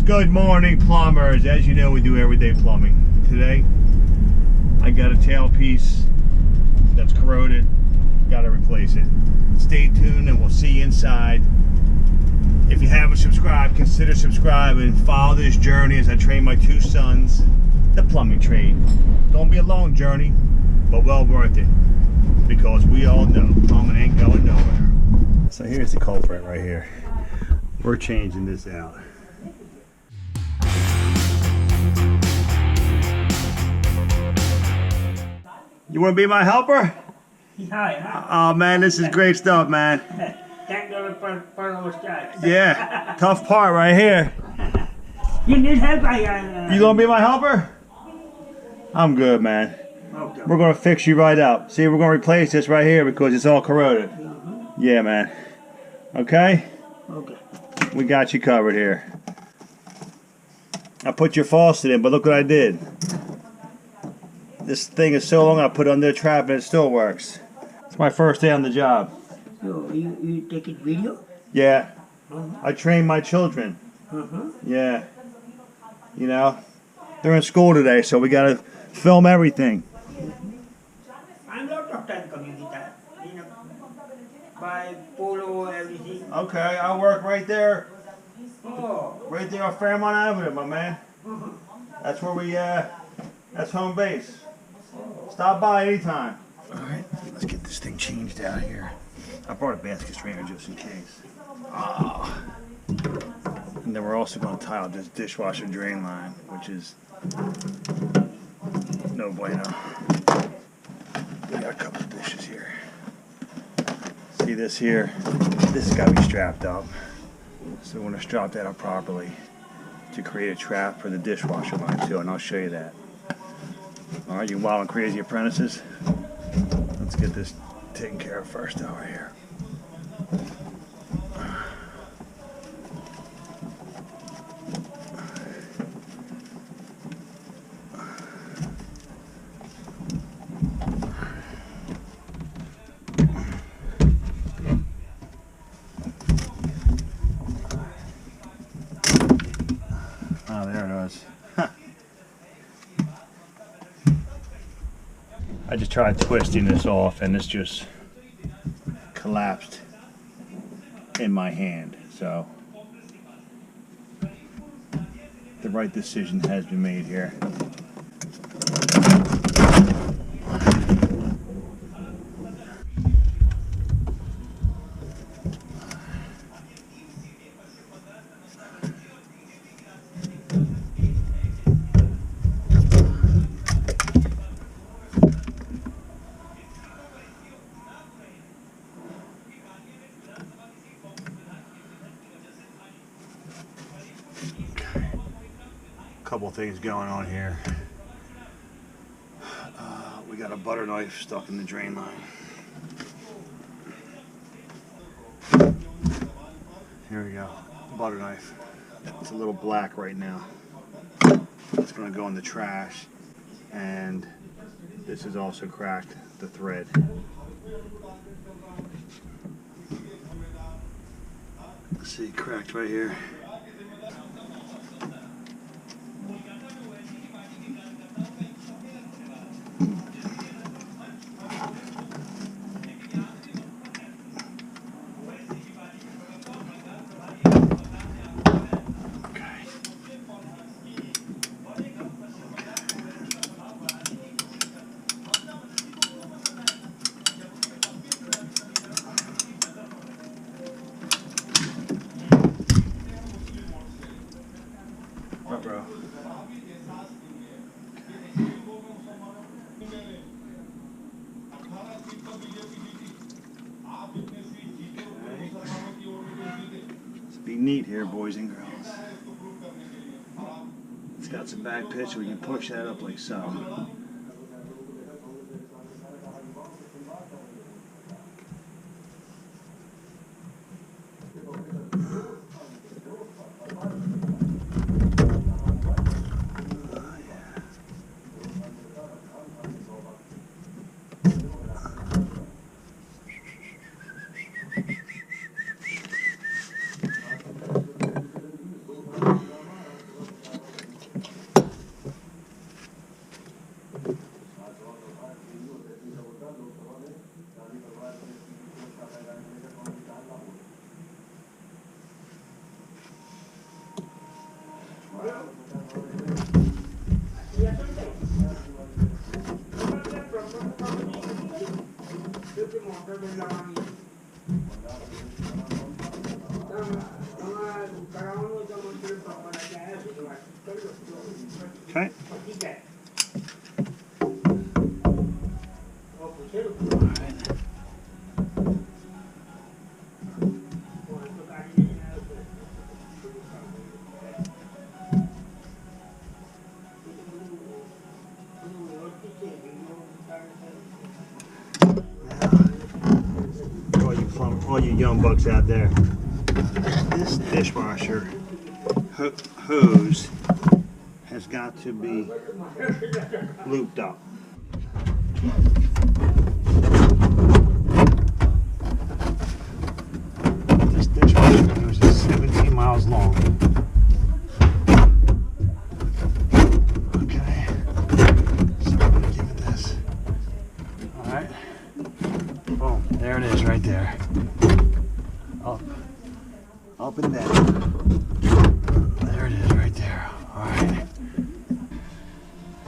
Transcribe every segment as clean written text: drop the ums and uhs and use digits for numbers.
Good morning, plumbers. As you know, we do everyday plumbing. Today, I got a tailpiece that's corroded. Got to replace it. Stay tuned and we'll see you inside. If you haven't subscribed, consider subscribing and follow this journey as I train my two sons the plumbing trade. Don't be a long journey, but well worth it. Because we all know plumbing ain't going nowhere. So here's the culprit right here. We're changing this out. You want to be my helper? Yeah. Oh man, this is great stuff, man. Yeah, tough part right here. You need help? You gonna be my helper? I'm good, man. Okay. We're gonna fix you right up. See, we're gonna replace this right here because it's all corroded. Yeah, man. Okay? Okay. We got you covered here. I put your faucet in, but look what I did. This thing is so long I put it under a trap and it still works. It's my first day on the job. So you take it video? Yeah. I train my children. Yeah. You know, they're in school today, so we gotta film everything. I'm lot of time coming with that. You know, by polo, everything. Okay, I work right there. Oh. Right there on Fairmont Avenue, my man. That's where we, that's home base. Stop by anytime. Alright, let's get this thing changed out here. I brought a basket strainer just in case. Oh. And then we're also going to tile this dishwasher drain line, which is no bueno. We got a couple of dishes here. See this here? This has got to be strapped up. So we want to strap that up properly to create a trap for the dishwasher line too, and I'll show you that. Alright, you wild and crazy apprentices. Let's get this taken care of first over here. Oh, there it is. I just tried twisting this off and this just collapsed in my hand. So the right decision has been made here. Couple things going on here. We got a butter knife stuck in the drain line. Here we go, butter knife. It's a little black right now. It's going to go in the trash, and this is also cracked, the thread. See, cracked right here. Bro. Let's be neat here, boys and girls. It's got some back pitch, so we can push that up like so. comfortable lang kami. Okay. All you young bucks out there, this dishwasher hose has got to be looped up. This dishwasher hose is 17 miles long. Okay, so I'm gonna give it this. All right, boom, there it is right there. Up and down. There it is right there. All right.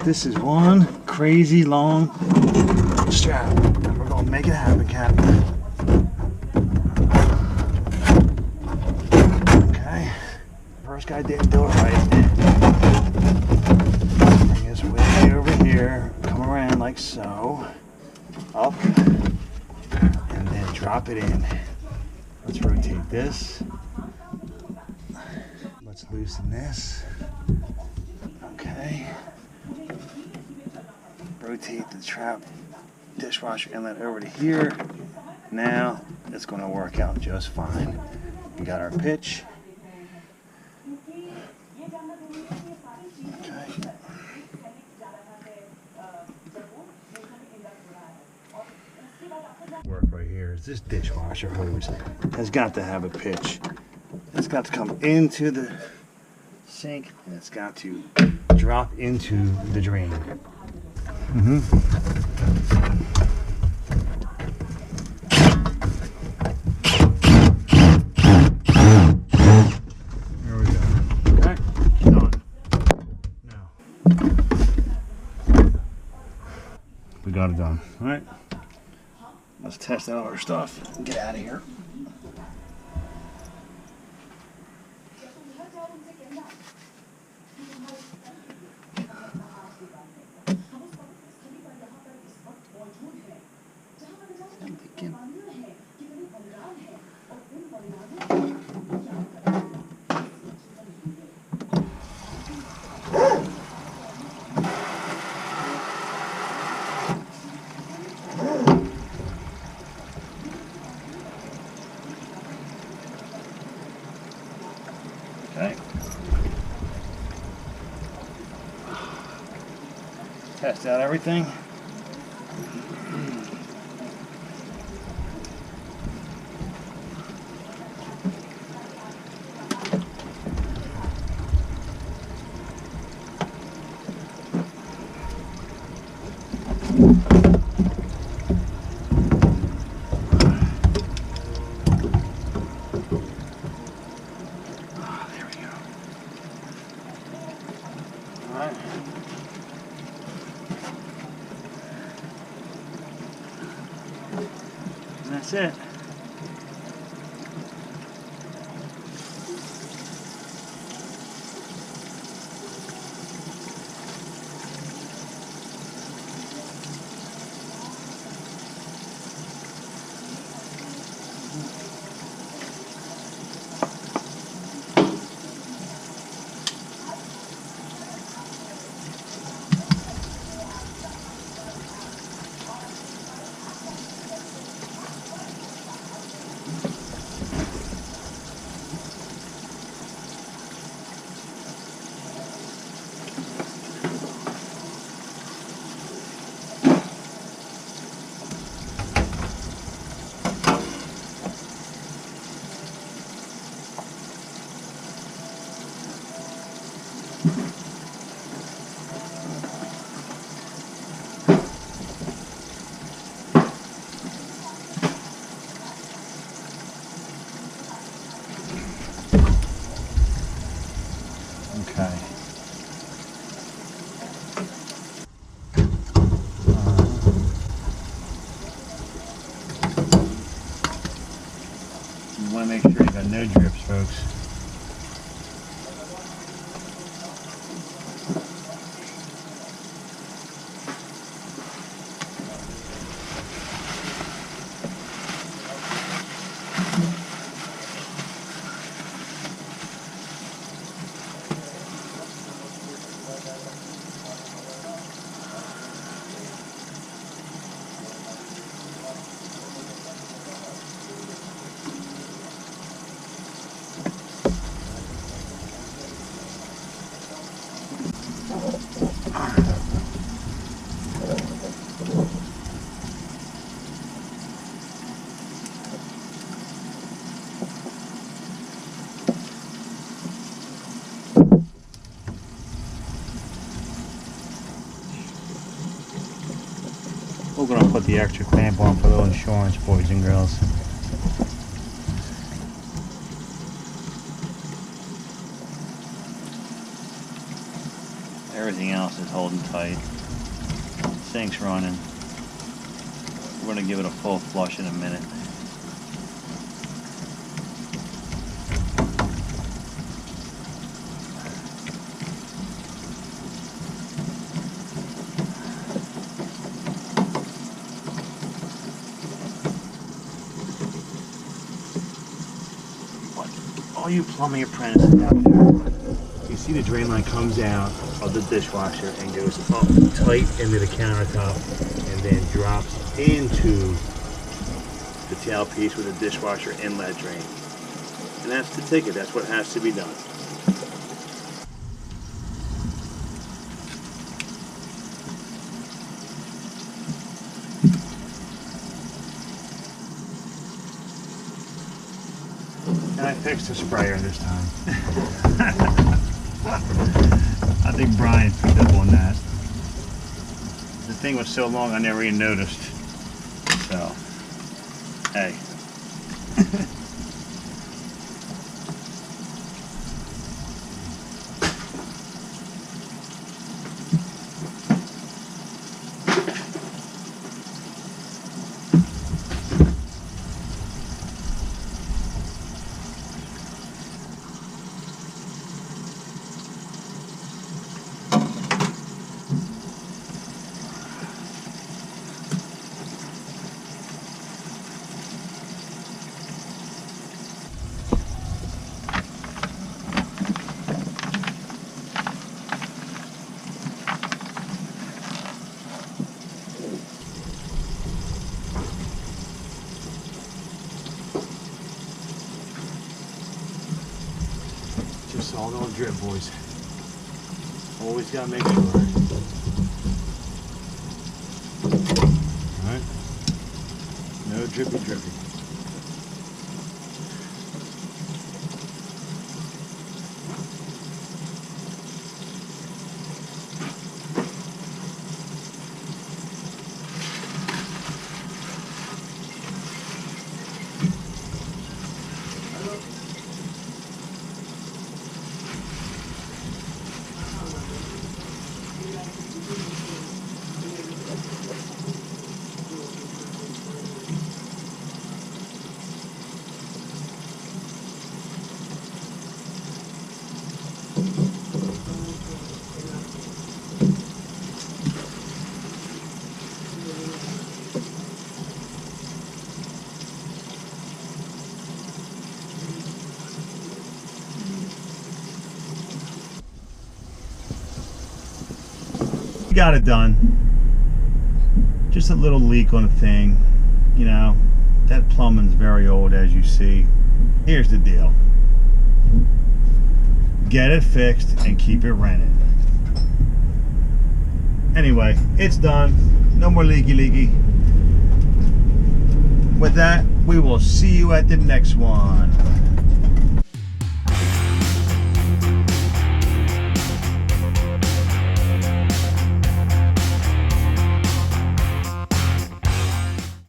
This is one crazy long strap, and we're gonna make it happen, Captain. Okay. First guy didn't do it right. Bring this way over here, come around like so, up, and then drop it in. Let's rotate this. Let's loosen this. Okay. Rotate the trap dishwasher inlet over to here. Now it's going to work out just fine. We got our pitch. Okay. Work right here is this dishwasher hose has got to have a pitch. It's got to come into the sink and it's got to drop into the drain. There we go. Okay, done. Now we got it done. All right. Let's test out our stuff and get out of here. Okay. Test out everything. And that's it. Okay. folks. We're going to put the extra clamp on for the insurance, boys and girls. Everything else is holding tight. Sink's running. We're going to give it a full flush in a minute. All you plumbing apprentices out there, you see the drain line comes out of the dishwasher and goes up tight into the countertop and then drops into the tailpiece with the dishwasher inlet drain. And that's the ticket. That's what has to be done. And I fixed the sprayer this time. I think Brian picked up on that. The thing was so long I never even noticed. So, hey. Just all don't drip, boys. Always gotta make sure. Alright? No drippy drippy. We got it done. Just a little leak on the thing. You know, that plumbing's very old, as you see. Here's the deal. Get it fixed and keep it rented. Anyway, it's done. No more leaky. With that, we will see you at the next one.